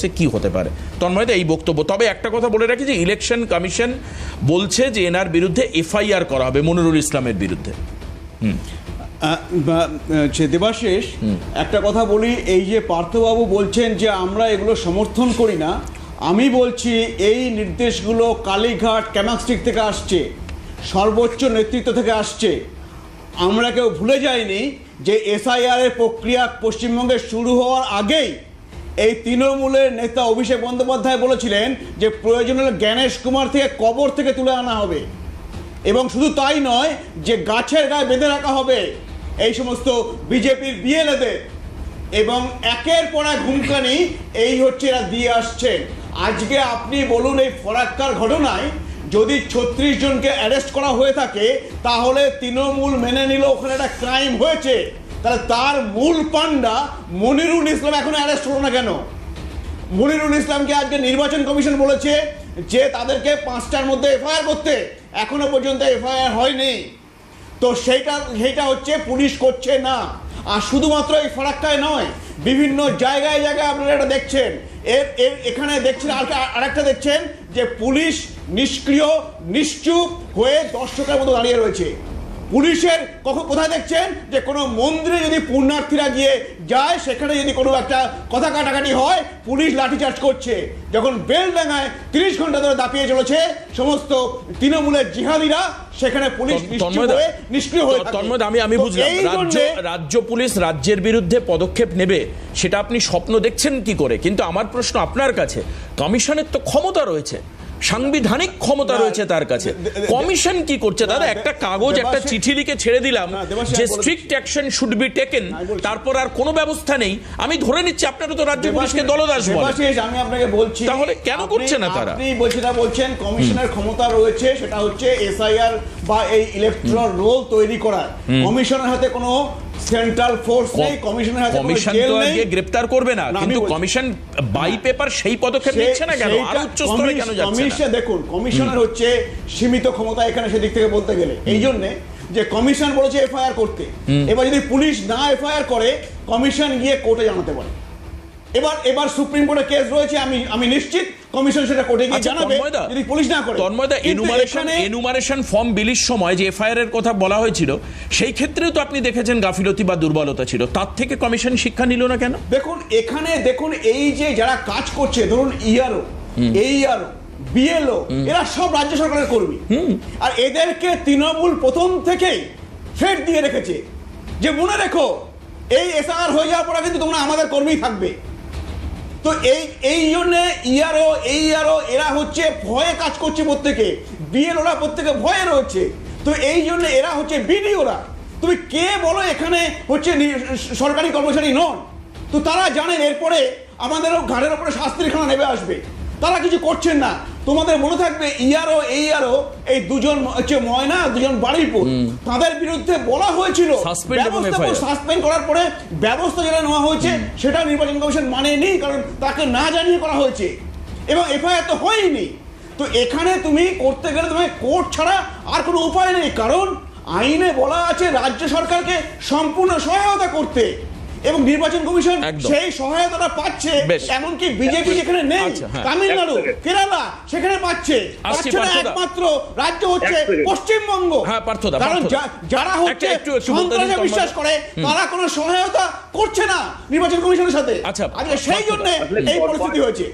হচ্ছে কি হতে পারে। তন্ময়দা এই বক্তব্য। তবে একটা কথা বলে রাখি যে ইলেকশন কমিশন বলছে যে এনার বিরুদ্ধে এফআইআর করা হবে, মনিরুল ইসলামের বিরুদ্ধে। দেবাশিস, একটা কথা বলি, এই যে পার্থবাবু বলছেন যে আমরা এগুলো সমর্থন করি না, আমি বলছি এই নির্দেশগুলো কালীঘাট ক্যামাক্সটিক থেকে আসছে, সর্বোচ্চ নেতৃত্ব থেকে আসছে। আমরা কেউ ভুলে যাইনি যে এসআইআর এর প্রক্রিয়া পশ্চিমবঙ্গে শুরু হওয়ার আগেই এই তৃণমূলের নেতা অভিষেক বন্দ্যোপাধ্যায় বলেছিলেন যে প্রয়োজন হলে জ্ঞানেশ কুমার থেকে কবর থেকে তুলে আনা হবে, এবং শুধু তাই নয় যে গাছের গায়ে বেঁধে রাখা হবে এই সমস্ত বিজেপির বিএলএদের, এবং একের পর এক হুমকানি এই হচ্ছে এরা দিয়ে আসছেন। আজকে আপনি বলুন, এই ফরাক্কার ঘটনায় যদি 36 জনকে অ্যারেস্ট করা হয়ে থাকে, তাহলে তৃণমূল মেনে নিল ওখানে একটা ক্রাইম হয়েছে, তাহলে তার মূল পান্ডা মনিরুল ইসলাম এখনো অ্যারেস্ট হলো না কেন? মনিরুল ইসলামকে আজকে নির্বাচন কমিশন বলেছে যে তাদেরকে 5টার মধ্যে এফআইআর করতে, এখনো পর্যন্ত এফআইআর হয়নি। তো সেইটা হচ্ছে পুলিশ করছে না। আর শুধুমাত্র এই ফারাক্কায় নয়, বিভিন্ন জায়গায় জায়গায় আপনারা এটা দেখছেন। এখানে দেখছেন আরেকটা দেখছেন যে পুলিশ নিষ্ক্রিয় নিশ্চুপ হয়ে দর্শকের মতো দাঁড়িয়ে রয়েছে। পুলিশের কোথায় দেখছেন যে কোনো মন্দিরে যদি পুণ্যার্থীরা গিয়ে যায়, সেখানে যদি কোনো একটা কথা কাটাকাটি হয়, পুলিশ লাঠিচার্জ করছে। যখন বেলডাঙ্গায় 30 ঘন্টা ধরে দাপিয়ে চলেছে সমস্ত তৃণমূলের জিহাদিরা, সেখানে পুলিশ নিষ্ক্রিয় হয়ে থাকে। আমি বুঝলাম রাজ্য পুলিশ রাজ্যের বিরুদ্ধে পদক্ষেপ নেবে, সেটা আপনি স্বপ্ন দেখছেন কি করে? কিন্তু আমার প্রশ্ন আপনার কাছে, কমিশনের তো ক্ষমতা রয়েছে, সাংবিধানিক ক্ষমতা রয়েছে তার কাছে, কমিশন কি করছে? দাদা, একটা কাগজ একটা চিঠি লিখে ছেড়ে দিলাম যে strict action should be taken, তারপর আর কোনো ব্যবস্থা নেই। আমি ধরে নিচ্ছি আপনারা তো রাজ্য পুলিশকে দলদাস বলেন। আমি আপনাকে বলছি, তাহলে কেন করছে না তারা? আপনি বলছেন কমিশনের ক্ষমতা রয়েছে, সেটা হচ্ছে এসআইআর বা এই ইলেকট্রাল রোল তৈরি করার। কমিশনের হাতে কোনো সেন্ট্রাল ফোর্স নেই, কমিশনের হাতে কোনো জেল নেই, গ্রেফতার করবে না। কিন্তু কমিশন বাই পেপার সেই পদক্ষেপ নিচ্ছে না কেন? আর উচ্চ স্তরে কেন যাচ্ছে না? দেখুন, কমিশনের হচ্ছে সীমিত ক্ষমতা এখানে সেদিক থেকে বলতে গেলে, এই জন্য যে কমিশন বলেছে এফআইআর করতে। এবার যদি পুলিশ না এফআইআর করে, কমিশন গিয়ে কোর্টে জানাতে পারে। এবার সুপ্রিম কোর্টে কেস রয়েছে, আমি নিশ্চিত কমিশন সেটা কোর্টে গিয়ে জানাবে যদি পুলিশ না করে। তন্ময়দা, এনুমারেশন ফর্ম বিলির সময় যে এফআইআর এর কথা বলা হয়েছিল, সেই ক্ষেত্রেও তো আপনি দেখেছেন গাফিলতি বা দুর্বলতা ছিল, তার থেকে কমিশন শিক্ষা নিল না কেন? দেখুন এই যে যারা কাজ করছে, ধরুন ইআরও, এইআরও, বিএলও, এরা সব রাজ্য সরকারের কর্মী, আর এদেরকে তৃণমূল প্রথম থেকেই ফেট দিয়ে রেখেছে যে মনে রেখো এই এসআর হয়ে যাওয়ার পরে কিন্তু তোমরা আমাদের কর্মী থাকবে। তো এই জন্য এইআরও এরা হচ্ছে ভয়ে কাজ করছে, প্রত্যেকে বিএলওরা প্রত্যেকে ভয়ে রয়েছে। তো এই জন্য এরা হচ্ছে বিডিওরা। তুমি কে বলো এখানে হচ্ছে সরকারি কর্মচারী নন? তো তারা জানেন এরপরে আমাদেরও ঘাড়ের ওপরে শাস্তির খানা নেমে আসবে, তারা কিছু করছেন না। তোমাদের মনে থাকবে এইআরও এই দুজন হচ্ছে ময়না, দুজন বাড়িপুর, তাদের বিরুদ্ধে বলা হয়েছিল সাসপেন্ড করার পরে ব্যবস্থা যেটা নেওয়া হয়েছে সেটা নির্বাচন কমিশন মানেনি, কারণ তাকে না জানিয়ে করা হয়েছে এবং এফআইআর তো হয়নি। তো এখানে তুমি করতে গেলে তোমার কোর্ট ছাড়া আর কোনো উপায় নেই, কারণ আইনে বলা আছে রাজ্য সরকারকে সম্পূর্ণ সহায়তা করতে, এবং নির্বাচন কমিশন সেই সহায়তাটা পাচ্ছে। এমনকি বিজেপি যেখানে নেই, তামিলনাড়ু, কেরালা, সেখানে পাচ্ছে। একমাত্র রাজ্য হচ্ছে পশ্চিমবঙ্গ, কারণ যারা হচ্ছে সন্ত্রাসে বিশ্বাস করে তারা কোনো সহায়তা করছে না নির্বাচন কমিশনের সাথে। আজকে সেই জন্য এই পরিস্থিতি হয়েছে।